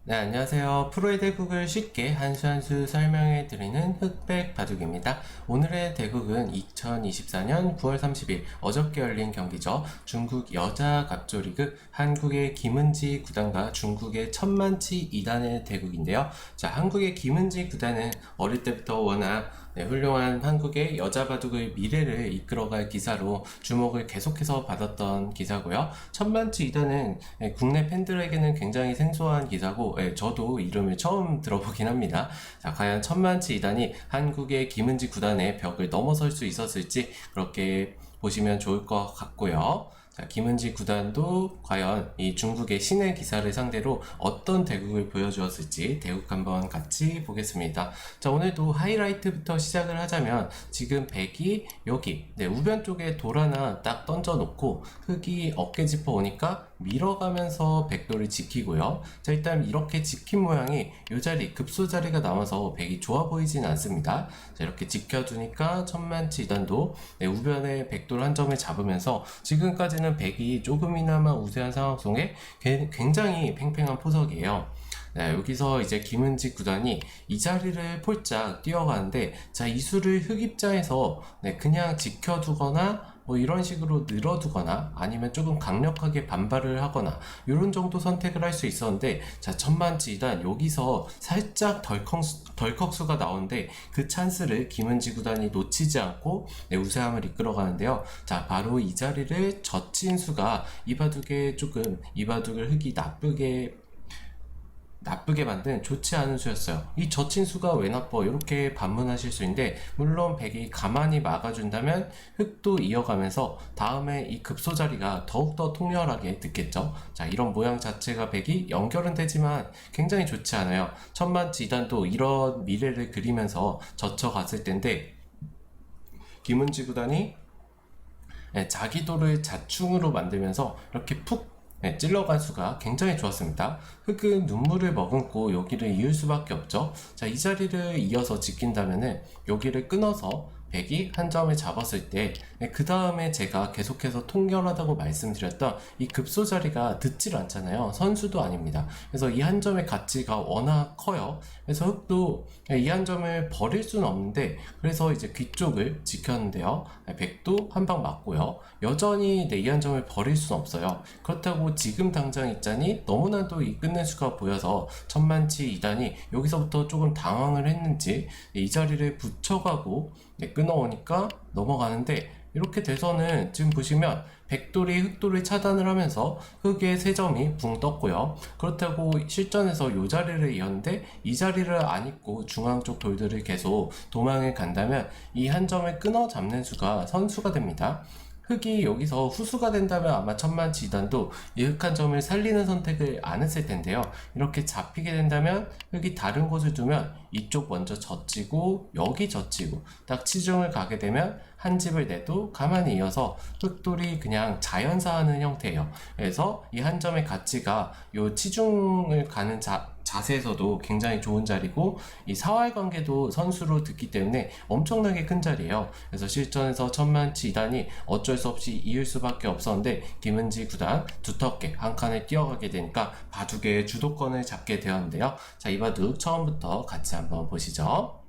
네, 안녕하세요. 프로의 대국을 쉽게 한 수 한 수 설명해 드리는 흑백 바둑입니다. 오늘의 대국은 2024년 9월 30일 어저께 열린 경기죠. 중국 여자 갑조리그 한국의 김은지 구단과 중국의 천만치 2단의 대국인데요. 자, 한국의 김은지 구단은 어릴 때부터 워낙 훌륭한 한국의 여자 바둑의 미래를 이끌어갈 기사로 주목을 계속해서 받았던 기사고요. 천만치 2단은 국내 팬들에게는 굉장히 생소한 기사고 저도 이름을 처음 들어보긴 합니다. 자, 과연 천만치 2단이 한국의 김은지 구단의 벽을 넘어설 수 있었을지 그렇게 보시면 좋을 것 같고요. 자, 김은지 구단도 과연 이 중국의 신의 기사를 상대로 어떤 대국을 보여주었을지 대국 한번 같이 보겠습니다. 자, 오늘도 하이라이트부터 시작을 하자면 지금 백이 여기 우변 쪽에 돌 하나 딱 던져놓고 흑이 어깨 짚어 오니까 밀어가면서 백돌을 지키고요. 자, 일단 이렇게 지킨 모양이 이 자리 급소 자리가 남아서 백이 좋아 보이진 않습니다. 자, 이렇게 지켜주니까 천만치 2단도 우변에 백돌 한 점을 잡으면서 지금까지는 백이 조금이나마 우세한 상황 속에 굉장히 팽팽한 포석이에요. 네, 여기서 이제 김은지 구단이 이 자리를 폴짝 뛰어가는데, 자, 이 수를 흑 입장에서 그냥 지켜두거나 뭐 이런 식으로 늘어두거나 아니면 조금 강력하게 반발을 하거나 이런 정도 선택을 할 수 있었는데, 자, 천만치 2단 여기서 살짝 덜컥수가 나오는데 그 찬스를 김은지 구단이 놓치지 않고 우세함을 이끌어가는데요. 자, 바로 이 자리를 젖힌 수가 이 바둑을 흑이 나쁘게 만든 좋지 않은 수였어요. 이 젖힌 수가 왜 나빠? 이렇게 반문하실 수 있는데, 물론 백이 가만히 막아준다면 흑도 이어가면서 다음에 이 급소 자리가 더욱더 통렬하게 듣겠죠. 자, 이런 모양 자체가 백이 연결은 되지만 굉장히 좋지 않아요. 천만치 2단도 이런 미래를 그리면서 젖혀갔을 텐데, 김은지 구단이 자기 돌을 자충으로 만들면서 이렇게 푹 찔러간 수가 굉장히 좋았습니다. 흑은 눈물을 머금고 여기를 이을 수밖에 없죠. 자, 이 자리를 이어서 지킨다면은 여기를 끊어서 백이 한 점을 잡았을 때 그 다음에 제가 계속해서 통렬하다고 말씀드렸던 이 급소 자리가 듣질 않잖아요. 선수도 아닙니다. 그래서 이 한 점의 가치가 워낙 커요. 그래서 흑도 이 한 점을 버릴 수는 없는데, 그래서 이제 귀 쪽을 지켰는데요. 백도 한 방 맞고요. 여전히 이 한 점을 버릴 수는 없어요. 그렇다고 지금 당장 있자니 너무나도 이 끝낼 수가 보여서 천만치 2단이 여기서부터 조금 당황을 했는지 이 자리를 붙여가고 끊어오니까 넘어가는데, 이렇게 돼서는 지금 보시면 백돌이 흑돌을 차단을 하면서 흑의 3점이 붕 떴고요. 그렇다고 실전에서 이 자리를 이었는데 이 자리를 안 잇고 중앙 쪽 돌들을 계속 도망을 간다면 이 한 점을 끊어 잡는 수가 선수가 됩니다. 흑이 여기서 후수가 된다면 아마 천만치 2단도 이 흑 한 점을 살리는 선택을 안 했을 텐데요. 이렇게 잡히게 된다면 흑이 다른 곳을 두면 이쪽 먼저 젖히고 여기 젖히고 딱 치중을 가게 되면 한 집을 내도 가만히 이어서 흑돌이 그냥 자연사하는 형태예요. 그래서 이 한 점의 가치가 요 치중을 가는 자세에서도 굉장히 좋은 자리고, 이 사활 관계도 선수로 듣기 때문에 엄청나게 큰 자리예요. 그래서 실전에서 천만치 2단이 어쩔 수 없이 이을 수밖에 없었는데 김은지 구단 두텁게 한 칸을 뛰어가게 되니까 바둑의 주도권을 잡게 되었는데요. 자, 이 바둑 처음부터 같이 한번 보시죠.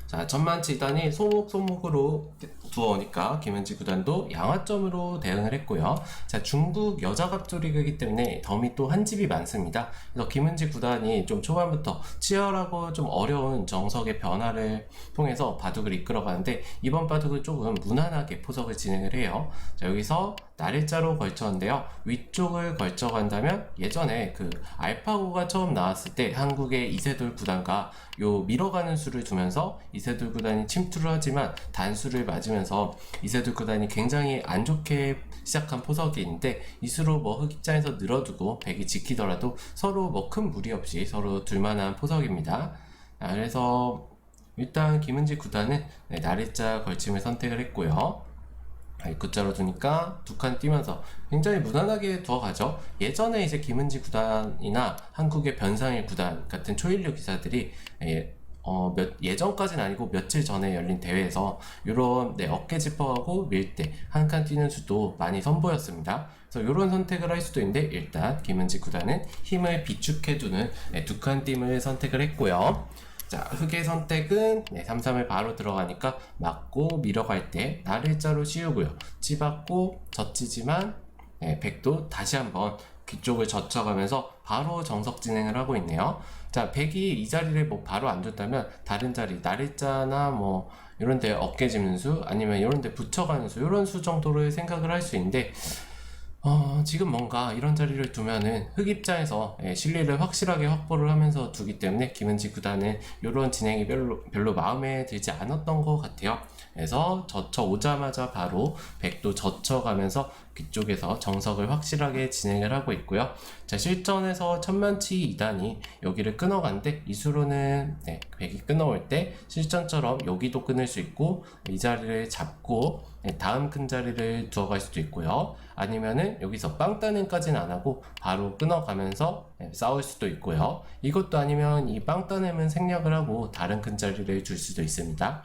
자, 천만치 2단이 소목소목으로 두어오니까 김은지 구단도 양화점으로 대응을 했고요. 자, 중국 여자 갑조리그이기 때문에 덤이 또 한 집이 많습니다. 그래서 김은지 구단이 좀 초반부터 치열하고 좀 어려운 정석의 변화를 통해서 바둑을 이끌어가는데, 이번 바둑은 조금 무난하게 포석을 진행을 해요. 자, 여기서 날일자로 걸쳤는데요. 위쪽을 걸쳐간다면 예전에 그 알파고가 처음 나왔을 때 한국의 이세돌 구단과 요 밀어가는 수를 두면서 이세돌 구단이 침투를 하지만 단수를 맞으면서 이세돌 구단이 굉장히 안 좋게 시작한 포석이 있는데, 이 수로 뭐 흑 입장에서 늘어두고 백이 지키더라도 서로 뭐 큰 무리 없이 서로 둘만한 포석입니다. 그래서 일단 김은지 구단은 날일자 걸침을 선택을 했고요. 굿자로 두니까 두 칸 뛰면서 굉장히 무난하게 두어가죠. 예전에 이제 김은지 구단이나 한국의 변상일 구단 같은 초일류 기사들이 예전까지는 아니고 며칠 전에 열린 대회에서 이런 어깨 지퍼하고 밀대 한 칸 뛰는 수도 많이 선보였습니다. 그래서 이런 선택을 할 수도 있는데 일단 김은지 구단은 힘을 비축해두는 두 칸 띄을 선택을 했고요. 자, 흑의 선택은 3-3을 바로 들어가니까 맞고 밀어갈 때 날일자로 씌우고요. 치받고 젖히지만 백도 다시 한번 뒤쪽을 젖혀가면서 바로 정석 진행을 하고 있네요. 자, 백이 이 자리를 뭐 바로 안 둔다면 다른 자리 날일자나 뭐 이런 데 어깨 짚는 수 아니면 이런 데 붙여가는 수 이런 수 정도를 생각을 할 수 있는데 지금 뭔가 이런 자리를 두면은 흑 입장에서 실리를 확실하게 확보를 하면서 두기 때문에 김은지 구단은 이런 진행이 별로 마음에 들지 않았던 것 같아요. 그래서 젖혀 오자마자 바로 백도 젖혀가면서 그쪽에서 정석을 확실하게 진행을 하고 있고요. 자, 실전에서 천만치 2단이 여기를 끊어간데 이수로는 백이 끊어올 때 실전처럼 여기도 끊을 수 있고 이 자리를 잡고 다음 큰 자리를 두어갈 수도 있고요. 아니면은 여기서 빵 따냄까지는 안 하고 바로 끊어가면서 싸울 수도 있고요. 이것도 아니면 이 빵 따냄은 생략을 하고 다른 큰 자리를 줄 수도 있습니다.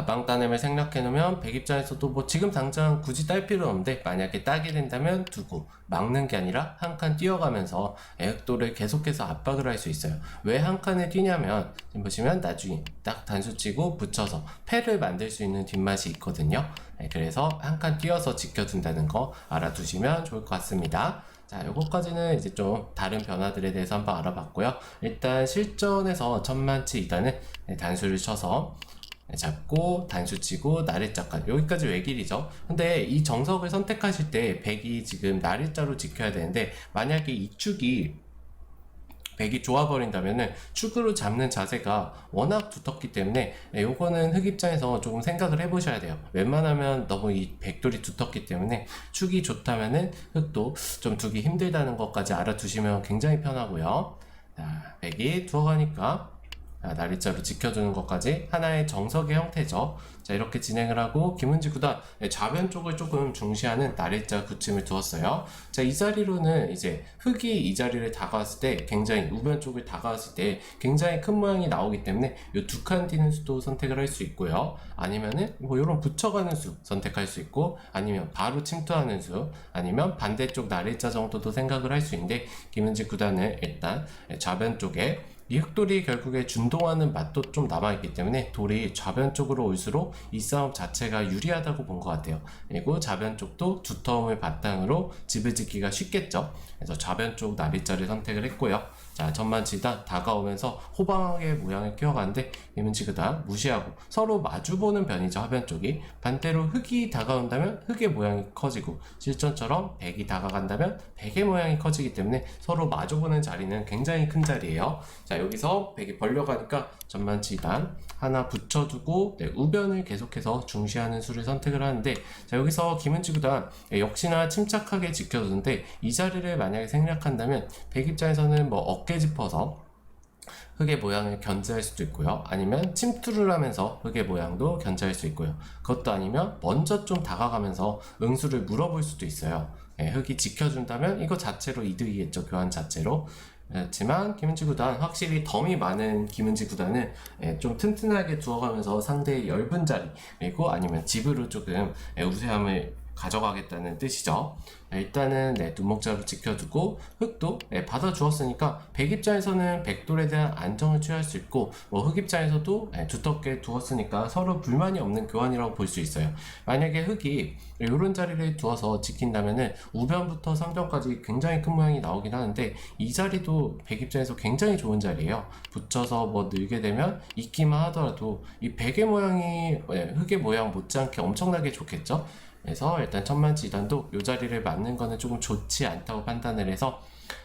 빵 따냄을 생략해 놓으면 백 입장에서도 뭐 지금 당장 굳이 딸 필요 없는데 만약에 따게 된다면 두고 막는 게 아니라 한 칸 뛰어가면서 흑도를 계속해서 압박을 할 수 있어요. 왜 한 칸을 뛰냐면 지금 보시면 나중에 딱 단수 치고 붙여서 패를 만들 수 있는 뒷맛이 있거든요. 그래서 한 칸 뛰어서 지켜둔다는 거 알아두시면 좋을 것 같습니다. 자, 요거까지는 이제 좀 다른 변화들에 대해서 한번 알아봤고요. 일단 실전에서 천만치 2단은 단수를 쳐서 잡고 단수 치고 날일자까지 여기까지 외길이죠. 근데 이 정석을 선택하실 때 백이 지금 날일자로 지켜야 되는데 만약에 이 축이 백이 좋아버린다면은 축으로 잡는 자세가 워낙 두텁기 때문에 요거는 흑 입장에서 조금 생각을 해보셔야 돼요. 웬만하면 너무 이 백돌이 두텁기 때문에 축이 좋다면은 흑도 좀 두기 힘들다는 것까지 알아두시면 굉장히 편하고요. 자, 백이 두어가니까 날일자로 지켜주는 것까지 하나의 정석의 형태죠. 자, 이렇게 진행을 하고 김은지 구단 좌변 쪽을 조금 중시하는 날일자 구침을 두었어요. 자, 이 자리로는 이제 흑이 이 자리를 다가왔을 때 굉장히 우변 쪽을 다가왔을 때 굉장히 큰 모양이 나오기 때문에 이 두 칸 뛰는 수도 선택을 할 수 있고요. 아니면은 뭐 이런 붙여가는 수 선택할 수 있고 아니면 바로 침투하는 수 아니면 반대쪽 날일자 정도도 생각을 할 수 있는데 김은지 구단은 일단 좌변 쪽에 이 흑돌이 결국에 준동하는 맛도 좀 남아있기 때문에 돌이 좌변 쪽으로 올수록 이 싸움 자체가 유리하다고 본 것 같아요. 그리고 좌변 쪽도 두터움을 바탕으로 집을 짓기가 쉽겠죠. 그래서 좌변 쪽 날일자를 선택을 했고요. 자, 전만치다 다가오면서 호방하게 모양을 키워가는데 김은지 구단 무시하고 서로 마주보는 변이죠. 하변 쪽이 반대로 흑이 다가온다면 흑의 모양이 커지고 실전처럼 백이 다가간다면 백의 모양이 커지기 때문에 서로 마주보는 자리는 굉장히 큰 자리예요. 자, 여기서 백이 벌려가니까 전만치단 하나 붙여두고 우변을 계속해서 중시하는 수를 선택을 하는데 자, 여기서 김은지 구단 역시나 침착하게 지켜두는데 이 자리를 만약에 생략한다면 백 입장에서는 뭐 어깨 짚어서 흑의 모양을 견제할 수도 있고요. 아니면 침투를 하면서 흑의 모양도 견제할 수 있고요. 그것도 아니면 먼저 좀 다가가면서 응수를 물어볼 수도 있어요. 흑이 지켜준다면 이거 자체로 이득이겠죠. 교환 자체로. 그렇지만 김은지 구단 확실히 덤이 많은 김은지 구단은 좀 튼튼하게 두어가면서 상대의 엷은 자리 그리고 아니면 집으로 조금 우세함을 가져가겠다는 뜻이죠. 일단은 눈목자로 지켜두고 흑도 받아주었으니까 백 입장에서는 백돌에 대한 안정을 취할 수 있고 뭐 흑 입장에서도 두텁게 두었으니까 서로 불만이 없는 교환이라고 볼 수 있어요. 만약에 흑이 이런 자리를 두어서 지킨다면은 우변부터 상변까지 굉장히 큰 모양이 나오긴 하는데 이 자리도 백 입장에서 굉장히 좋은 자리예요. 붙여서 뭐 늘게 되면 있기만 하더라도 이 백의 모양이 흑의 모양 못지않게 엄청나게 좋겠죠. 그래서 일단 천만치 2단도 이 자리를 맞는 거는 조금 좋지 않다고 판단을 해서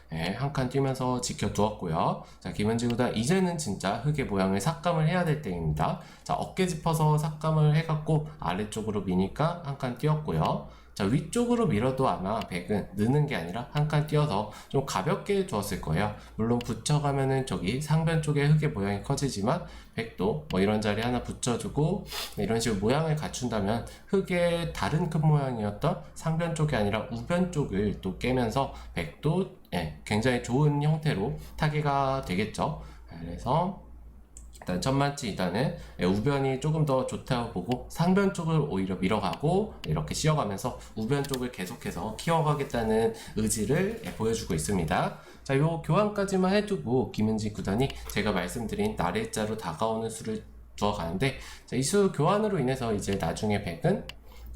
한 칸 뛰면서 지켜두었고요. 자, 김은지 구단 이제는 진짜 흑의 모양을 삭감을 해야 될 때입니다. 자, 어깨 짚어서 삭감을 해갖고 아래쪽으로 미니까 한 칸 뛰었고요. 자, 위쪽으로 밀어도 아마 백은 느는 게 아니라 한 칸 띄어서 좀 가볍게 두었을 거예요. 물론 붙여가면은 저기 상변 쪽에 흑의 모양이 커지지만 백도 뭐 이런 자리 하나 붙여주고 이런 식으로 모양을 갖춘다면 흑의 다른 큰 모양이었던 상변 쪽이 아니라 우변 쪽을 또 깨면서 백도 굉장히 좋은 형태로 타개가 되겠죠. 그래서 일단 천만치 2단은 우변이 조금 더 좋다고 보고 상변 쪽을 오히려 밀어가고 이렇게 씌워가면서 우변 쪽을 계속해서 키워가겠다는 의지를 보여주고 있습니다. 자, 요 교환까지만 해두고 김은지 구단이 제가 말씀드린 날일자로 다가오는 수를 두어가는데, 이 수 교환으로 인해서 이제 나중에 백은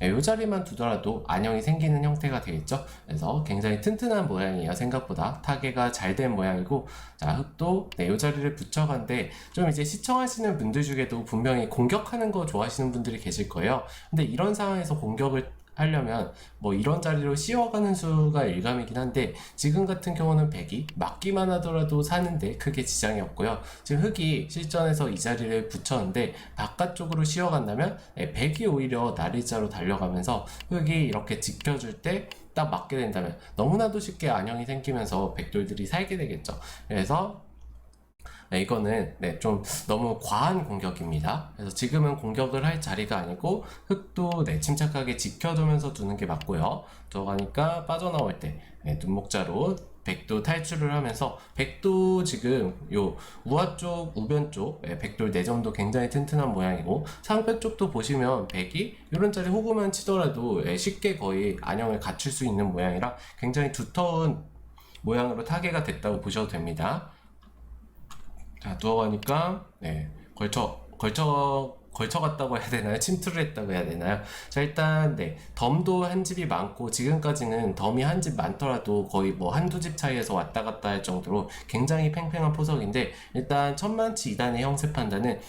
이 자리만 두더라도 안형이 생기는 형태가 되겠죠. 그래서 굉장히 튼튼한 모양이에요. 생각보다 타개가 잘 된 모양이고, 자, 흑도 이 자리를 붙여간데 좀 이제 시청하시는 분들 중에도 분명히 공격하는 거 좋아하시는 분들이 계실 거예요. 근데 이런 상황에서 공격을 하려면 뭐 이런 자리로 씌워가는 수가 일감이긴 한데, 지금 같은 경우는 백이 막기만 하더라도 사는데 크게 지장이 없고요. 지금 흑이 실전에서 이 자리를 붙였는데 바깥쪽으로 씌워간다면 백이 오히려 날일자로 달려가면서 흑이 이렇게 지켜줄 때 딱 맞게 된다면 너무나도 쉽게 안형이 생기면서 백돌들이 살게 되겠죠. 그래서 이거는 좀 너무 과한 공격입니다. 그래서 지금은 공격을 할 자리가 아니고 흑도 침착하게 지켜두면서 두는 게 맞고요. 들어가니까 빠져나올 때 눈목자로 백도 탈출을 하면서, 백도 지금 요 우하 쪽, 우변 쪽 백돌 4점도 굉장히 튼튼한 모양이고, 상변 쪽도 보시면 백이 이런 자리 호구만 치더라도 쉽게 거의 안형을 갖출 수 있는 모양이라 굉장히 두터운 모양으로 타개가 됐다고 보셔도 됩니다. 자, 누워가니까 걸쳐갔다고 해야 되나요? 침투를 했다고 해야 되나요? 자, 일단 덤도 한 집이 많고, 지금까지는 덤이 한 집 많더라도 거의 뭐 한두 집 차이에서 왔다 갔다 할 정도로 굉장히 팽팽한 포석인데, 일단 천만치 2단의 형세 판단은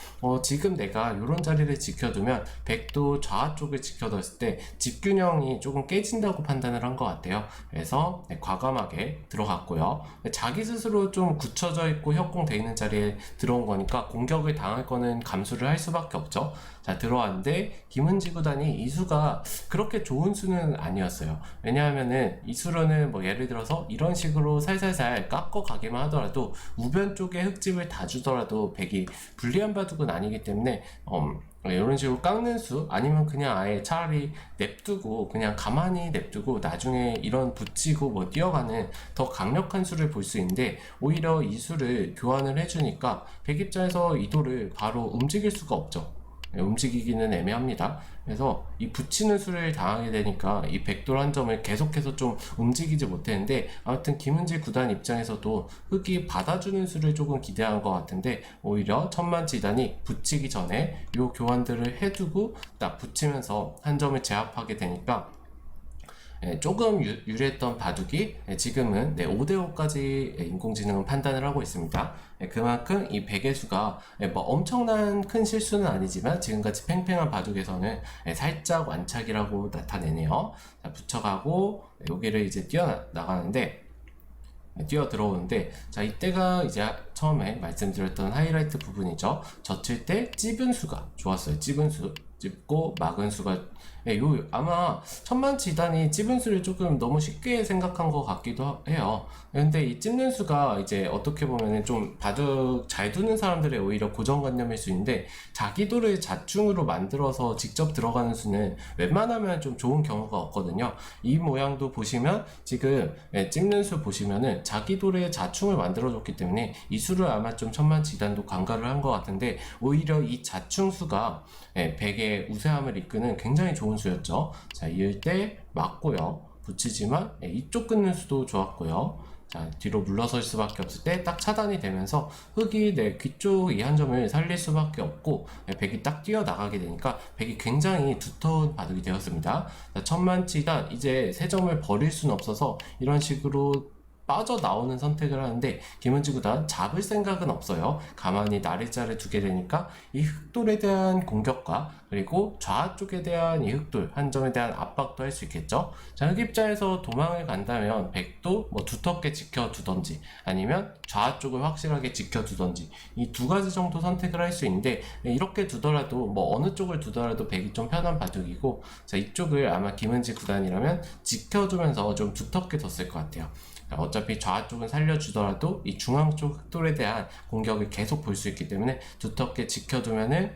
지금 내가 이런 자리를 지켜두면 백도 좌 쪽을 지켜뒀을 때 집균형이 조금 깨진다고 판단을 한 것 같아요. 그래서 과감하게 들어갔고요. 자기 스스로 좀 굳혀져 있고 협공돼 있는 자리에 들어온 거니까 공격을 당할 거는 감수를 할 수밖에 없죠. 자, 들어왔는데 김은지 구단이 이 수가 그렇게 좋은 수는 아니었어요. 왜냐하면은 이 수로는 뭐 예를 들어서 이런 식으로 살살살 깎어 가기만 하더라도 우변 쪽에 흙집을 다 주더라도 백이 불리한 바둑은 아니기 때문에 이런 식으로 깎는 수, 아니면 그냥 아예 차라리 냅두고 그냥 가만히 냅두고 나중에 이런 붙이고 뭐 뛰어가는 더 강력한 수를 볼 수 있는데, 오히려 이 수를 교환을 해주니까 백 입장에서 이 돌을 바로 움직일 수가 없죠. 움직이기는 애매합니다. 그래서 이 붙이는 수를 당하게 되니까 이 백돌 한 점을 계속해서 좀 움직이지 못했는데, 아무튼 김은지 구단 입장에서도 흑이 받아주는 수를 조금 기대한 것 같은데, 오히려 천만지단이 붙이기 전에 요 교환들을 해두고 딱 붙이면서 한 점을 제압하게 되니까 조금 유리했던 바둑이 지금은 5대5까지 인공지능은 판단을 하고 있습니다. 그만큼 이 백의 수가 뭐 엄청난 큰 실수는 아니지만 지금같이 팽팽한 바둑에서는 살짝 완착이라고 나타내네요. 자, 붙여가고 여기를 이제 뛰어나가는데, 뛰어 들어오는데, 자, 이때가 이제 처음에 말씀드렸던 하이라이트 부분이죠. 젖힐 때 찝은 수가 좋았어요. 찝은 수, 찝고 막은 수가 아마 천만지단이 찝은 수를 조금 너무 쉽게 생각한 것 같기도 해요. 근데 이 찝는 수가 이제 어떻게 보면은 좀 바둑 잘 두는 사람들의 오히려 고정관념일 수 있는데, 자기 돌을 자충으로 만들어서 직접 들어가는 수는 웬만하면 좀 좋은 경우가 없거든요. 이 모양도 보시면 지금 찝는 수 보시면은 자기 돌에 자충을 만들어줬기 때문에 이 수를 아마 좀 천만지단도 간과를 한 것 같은데, 오히려 이 자충 수가 백의 우세함을 이끄는 굉장히 좋은 수였죠. 자, 이을 때 맞고요. 붙이지만 이쪽 끊는 수도 좋았고요. 자, 뒤로 물러설 수밖에 없을 때 딱 차단이 되면서 흑이 귀 쪽 이 한 점을 살릴 수밖에 없고, 백이 딱 뛰어나가게 되니까 백이 굉장히 두터운 바둑이 되었습니다. 자, 천만치가 이제 세 점을 버릴 수는 없어서 이런 식으로 빠져나오는 선택을 하는데, 김은지 구단 잡을 생각은 없어요. 가만히 날일자를 두게 되니까 이 흑돌에 대한 공격과 그리고 좌 쪽에 대한 이 흑돌 한 점에 대한 압박도 할 수 있겠죠. 자, 흑 입장에서 도망을 간다면 백도 뭐 두텁게 지켜두던지 아니면 좌 쪽을 확실하게 지켜두던지 이 두 가지 정도 선택을 할 수 있는데, 이렇게 두더라도 뭐 어느 쪽을 두더라도 백이 좀 편한 바둑이고, 자, 이쪽을 아마 김은지 구단이라면 지켜주면서 좀 두텁게 뒀을 것 같아요. 어차피 좌 쪽은 살려주더라도 이 중앙 쪽 흑돌에 대한 공격을 계속 볼 수 있기 때문에 두텁게 지켜두면은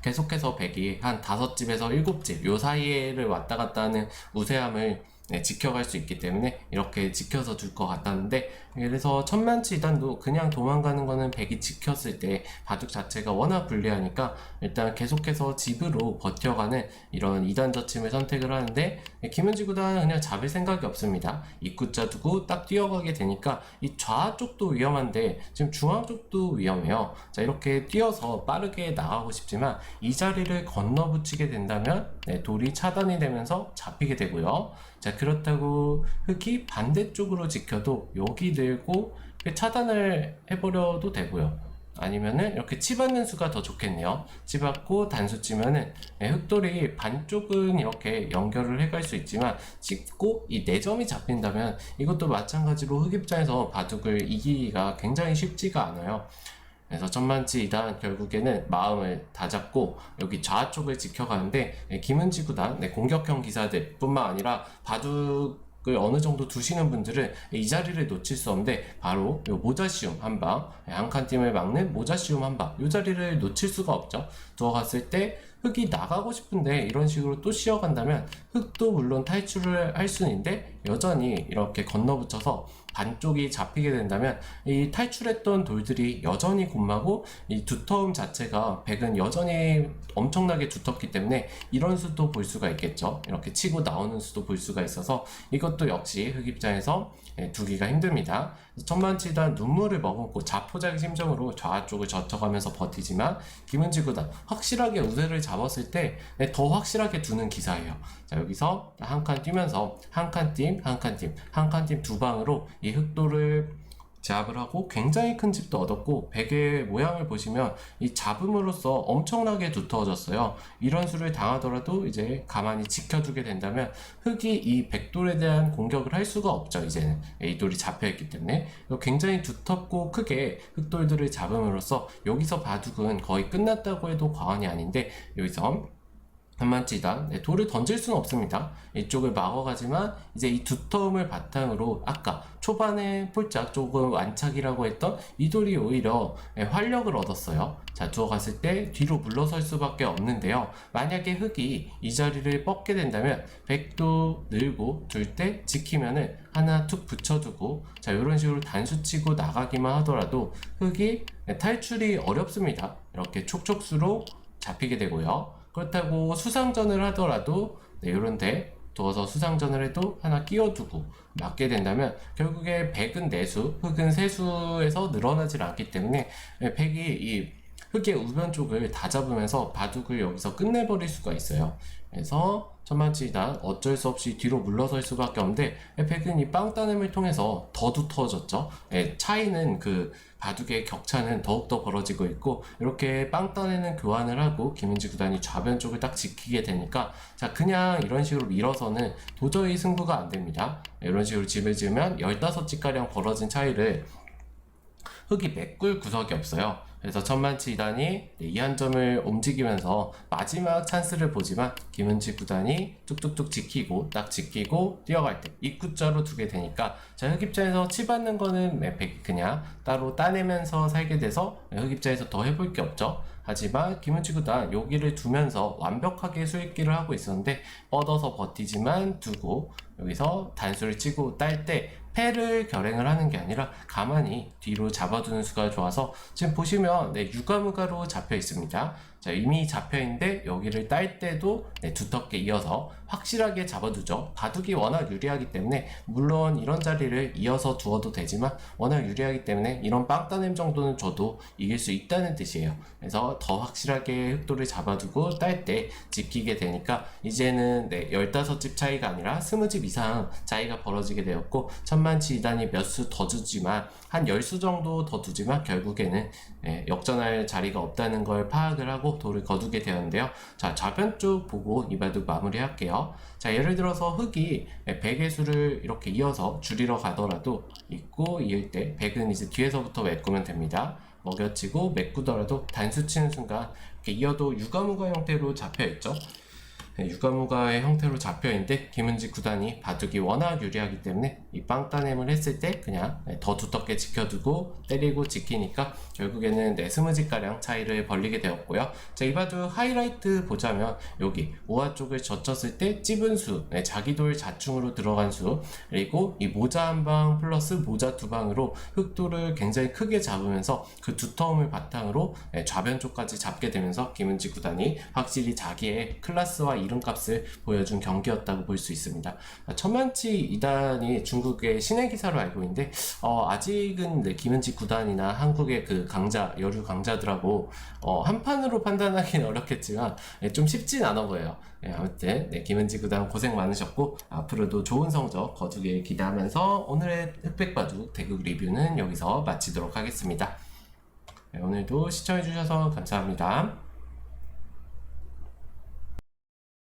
계속해서 백이 한 5집에서 7집 요 사이를 왔다 갔다 하는 우세함을 지켜갈 수 있기 때문에 이렇게 지켜서 둘 것 같았는데, 그래서 천만치 2단도 그냥 도망가는 거는 백이 지켰을 때 바둑 자체가 워낙 불리하니까 일단 계속해서 집으로 버텨가는 이런 2단 젖힘을 선택을 하는데, 김은지 구단은 그냥 잡을 생각이 없습니다. 입구자 두고 딱 뛰어가게 되니까 이 좌 쪽도 위험한데 지금 중앙 쪽도 위험해요. 자, 이렇게 뛰어서 빠르게 나가고 싶지만 이 자리를 건너붙이게 된다면 돌이 차단이 되면서 잡히게 되고요. 자, 그렇다고 흑이 반대쪽으로 지켜도 여기 들고 차단을 해버려도 되고요. 아니면은 이렇게 치받는 수가 더 좋겠네요. 치받고 단수 치면은 흑돌이 반쪽은 이렇게 연결을 해갈 수 있지만, 찍고 이 4점이 잡힌다면 이것도 마찬가지로 흑 입장에서 바둑을 이기기가 굉장히 쉽지가 않아요. 그래서 천만치 2단 결국에는 마음을 다잡고 여기 좌쪽을 지켜가는데, 김은지 구단 공격형 기사들 뿐만 아니라 바둑을 어느 정도 두시는 분들은 이 자리를 놓칠 수 없는데, 바로 요 모자시움 한방, 한 칸 팀을 막는 모자시움 한방, 이 자리를 놓칠 수가 없죠. 두어갔을 때 흑이 나가고 싶은데 이런 식으로 또 씌어간다면 흑도 물론 탈출을 할 수는 있는데, 여전히 이렇게 건너붙여서 반쪽이 잡히게 된다면 이 탈출했던 돌들이 여전히 곧마고 이 두터움 자체가 백은 여전히 엄청나게 두텁기 때문에 이런 수도 볼 수가 있겠죠. 이렇게 치고 나오는 수도 볼 수가 있어서 이것도 역시 흑 입장에서 두기가 힘듭니다. 천만치 2단 눈물을 머금고 자포자기 심정으로 좌쪽을 젖혀가면서 버티지만, 김은지 구단 확실하게 우세를 잡았을 때 더 확실하게 두는 기사예요. 자, 여기서 한 칸 뛰면서 한 칸 팀, 한 칸 팀, 한 칸 팀 두 방으로 이 흑돌을 제압을 하고 굉장히 큰 집도 얻었고, 백의 모양을 보시면 이 잡음으로써 엄청나게 두터워졌어요. 이런 수를 당하더라도 이제 가만히 지켜두게 된다면 흑이 이 백돌에 대한 공격을 할 수가 없죠. 이제는 이 돌이 잡혀있기 때문에 굉장히 두텁고 크게 흑돌들을 잡음으로써 여기서 바둑은 거의 끝났다고 해도 과언이 아닌데, 여기서 천만치 2단 돌을 던질 수는 없습니다. 이쪽을 막아가지만 이제 이 두터움을 바탕으로 아까 초반에 폴짝 조금 완착이라고 했던 이 돌이 오히려 활력을 얻었어요. 자, 두어갔을 때 뒤로 물러설 수밖에 없는데요. 만약에 흑이 이 자리를 뻗게 된다면 백도 늘고 둘 때 지키면은 하나 툭 붙여두고, 자, 이런 식으로 단수 치고 나가기만 하더라도 흑이 탈출이 어렵습니다. 이렇게 촉촉수로 잡히게 되고요. 그렇다고 수상전을 하더라도 이런데 두어서 수상전을 해도 하나 끼워두고 맞게 된다면 결국에 백은 4수, 흑은 3수에서 늘어나질 않기 때문에 백이 이 흑의 우변 쪽을 다 잡으면서 바둑을 여기서 끝내버릴 수가 있어요. 그래서 천만치 2단 어쩔 수 없이 뒤로 물러설 수밖에 없는데, 백은 이 빵따냄을 통해서 더 두터워졌죠. 차이는 그 바둑의 격차는 더욱더 벌어지고 있고, 이렇게 빵따내는 교환을 하고 김은지 구단이 좌변 쪽을 딱 지키게 되니까, 자, 그냥 이런 식으로 밀어서는 도저히 승부가 안 됩니다. 이런 식으로 집을 지으면 15집가량 벌어진 차이를 흑이 메꿀 구석이 없어요. 그래서 천만치 2단이 이 한 점을 움직이면서 마지막 찬스를 보지만, 김은지 구단이 뚝뚝뚝 지키고 딱 지키고 뛰어갈 때 입구자로 두게 되니까, 자, 흑 입장에서 치받는 거는 백이 그냥 따로 따내면서 살게 돼서 흑 입장에서 더 해볼 게 없죠. 하지만 김은지 구단 여기를 두면서 완벽하게 수익기를 하고 있었는데, 뻗어서 버티지만 두고 여기서 단수를 치고 딸 때 패를 결행을 하는 게 아니라 가만히 뒤로 잡아두는 수가 좋아서 지금 보시면 유가무가로 잡혀 있습니다. 자, 이미 잡혀 있는데 여기를 딸 때도 두텁게 이어서 확실하게 잡아두죠. 바둑이 워낙 유리하기 때문에, 물론 이런 자리를 이어서 두어도 되지만 워낙 유리하기 때문에 이런 빵따냄 정도는 줘도 이길 수 있다는 뜻이에요. 그래서 더 확실하게 흑돌을 잡아두고 딸 때 지키게 되니까 이제는 15집 차이가 아니라 20집 이상 차이가 벌어지게 되었고, 천만치 2단이 몇 수 더 주지만 한 10수 정도 더 두지만 결국에는 역전할 자리가 없다는 걸 파악을 하고 돌을 거두게 되었는데요. 자, 좌변 쪽 보고 이 바둑 마무리할게요. 자, 예를 들어서 흑이 백의 수를 이렇게 이어서 줄이러 가더라도 있고 이을 때 백은 이제 뒤에서부터 메꾸면 됩니다. 먹여치고 메꾸더라도 단수 치는 순간 이렇게 이어도 유가무가 형태로 잡혀있죠. 유가무가의 형태로 잡혀있는데 김은지 구단이 바둑이 워낙 유리하기 때문에 이 빵따냄을 했을 때 그냥 더 두텁게 지켜두고 때리고 지키니까 결국에는 스무지가량 차이를 벌리게 되었고요. 자, 이바둑 하이라이트 보자면 여기 우아 쪽을 젖혔을 때 찝은 수, 자기돌 자충으로 들어간 수, 그리고 이 모자 한 방 플러스 모자 두 방으로 흑도를 굉장히 크게 잡으면서 그 두터움을 바탕으로 좌변 쪽까지 잡게 되면서 김은지 구단이 확실히 자기의 클래스와 이름값을 보여준 경기였다고 볼 수 있습니다. 천만치 2단이 중국의 신의 기사로 알고 있는데 아직은 김은지 구단이나 한국의 그 강자, 여류 강자들하고 한 판으로 판단하기는 어렵겠지만 좀 쉽진 않아 보여요. 아무튼 김은지 구단 고생 많으셨고 앞으로도 좋은 성적 거두길 기대하면서 오늘의 흑백바둑 대국 리뷰는 여기서 마치도록 하겠습니다. 오늘도 시청해주셔서 감사합니다.